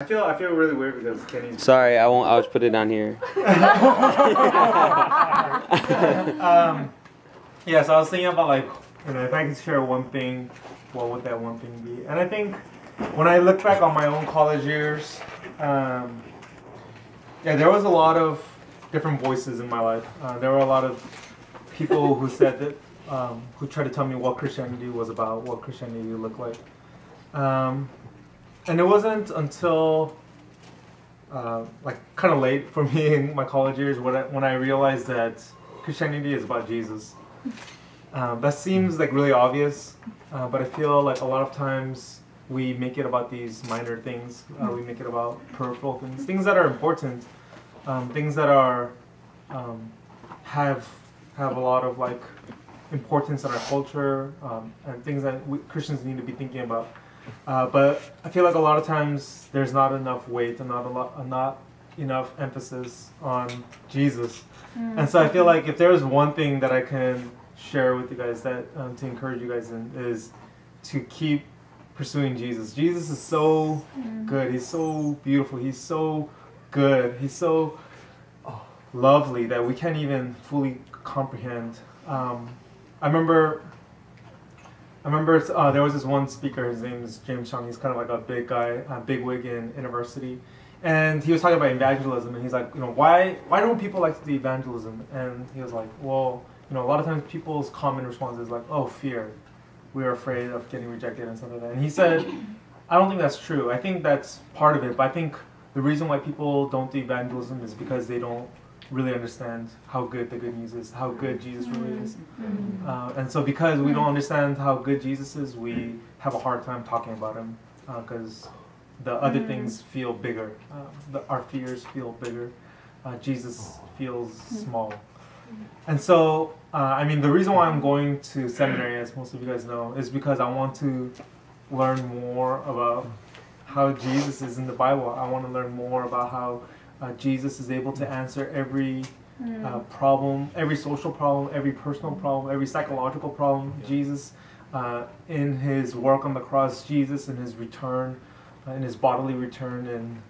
I feel really weird because Kenny's. Sorry, I won't. I'll just put it down here. Yeah, so I was thinking about like, if I could share one thing, what would that one thing be? And I think when I look back on my own college years, yeah, there was a lot of different voices in my life. There were a lot of people who said that, who tried to tell me what Christianity was about, what Christianity looked like. And it wasn't until like kind of late for me in my college years when I realized that Christianity is about Jesus. That seems like really obvious, but I feel like a lot of times we make it about these minor things. We make it about peripheral things that are important, things that are have a lot of like importance in our culture, and things that Christians need to be thinking about. But I feel like a lot of times there's not enough weight and not enough emphasis on Jesus. And so I feel like if there's one thing that I can share with you guys that to encourage you guys in is to keep pursuing Jesus. Jesus is so good. He's so beautiful. He's so good. He's so lovely that we can't even fully comprehend. I remember there was this one speaker. His name is Jung. He's kind of like a big guy, a big wig in Intervarsity, and he was talking about evangelism. And he's like, why don't people like to do evangelism? And he was like, well, a lot of times people's common response is like, oh, fear. We're afraid of getting rejected and stuff like that. And he said, I don't think that's true. I think that's part of it, but I think the reason why people don't do evangelism is because they don't really understand how good the good news is, how good Jesus really is. And so because we don't understand how good Jesus is, we have a hard time talking about him because the other things feel bigger. Our fears feel bigger. Jesus feels small. And so, the reason why I'm going to seminary, as most of you guys know, is because I want to learn more about how Jesus is in the Bible. I want to learn more about how Jesus is able to answer every problem, every social problem, every personal problem, every psychological problem. Jesus, in his work on the cross, Jesus in his return, in his bodily return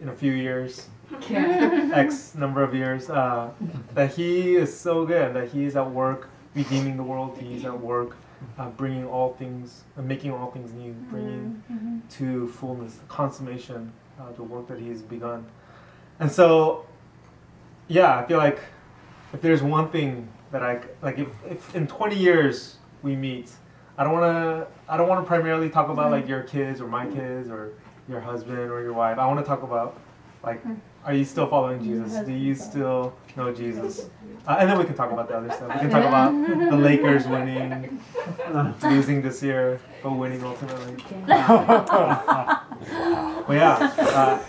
in a few years, X number of years, that he is so good, that he is at work redeeming the world. He's at work bringing all things, making all things new, bringing to fullness, consummation, the work that he's begun. And so, yeah, I feel like if there's one thing that if in 20 years we meet, I don't want to primarily talk about like your kids or my kids or your husband or your wife. I want to talk about like, are you still following Jesus? Do you still know Jesus? And then we can talk about the other stuff. We can talk about the Lakers winning, losing this year, but winning ultimately. But yeah,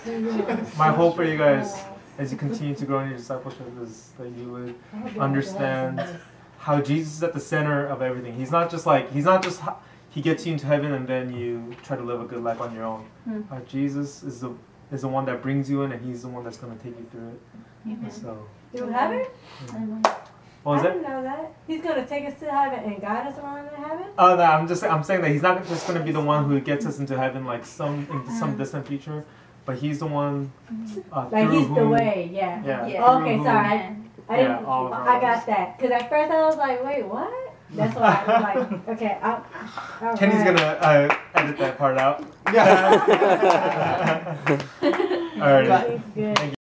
my hope for you guys as you continue to grow in your discipleship is that you would understand how Jesus is at the center of everything. He's not just he gets you into heaven and then you try to live a good life on your own. Jesus is the one that brings you in, and he's the one that's going to take you through it. So, you heaven? What was I didn't know that. He's going to take us to heaven and guide us around in heaven? Oh no, I'm saying that he's not just going to be the one who gets us into heaven like some distant future, but he's the one like he's the way, yeah. Okay, sorry. I got that. Because at first I was like, wait, what? That's why I was like, okay, Kenny's going to edit that part out. Yeah. All right. Good.